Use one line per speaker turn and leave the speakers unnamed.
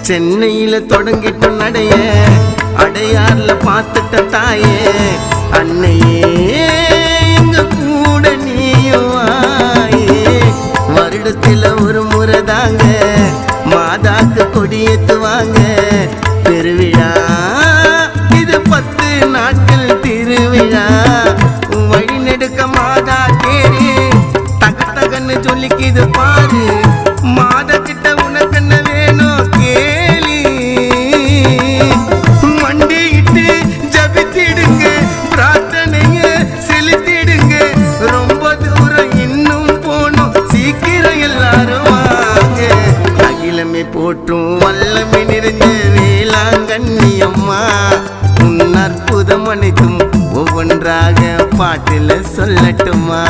சென்னையில தொடங்கிட்டு நடைய அடையார்ல பார்த்துட்ட தாயே அன்னையே எங்க கூட நீயும் வாயே வருடத்துல ஒரு முறை தாங்க மாதாக்கு கொடியேத்துவாங்க பெருவிழா இது 10 நாட்கள் திருவிழா வழி நெடுக்க மாதா தேரி தக தகன்னு சொல்லிக்கிது பாரு மாதா கிட்ட உனக்கு என்ன வேணும் கேளி மண்டிட்டு ஜபித்திடுங்க பிரார்த்தனைய செலுத்திடுங்க ரொம்ப தூரம் இன்னும் போனோம் சீக்கிரம் எல்லாரும் வாங்க அகிலமே போற்றும் வல்லமை நிறைஞ்ச வேளாங்கண்ணி அம்மா உன் அற்புதம் அனைத்தும் ஒவ்வொன்றாக பாட்டில் சொல்லட்டுமா?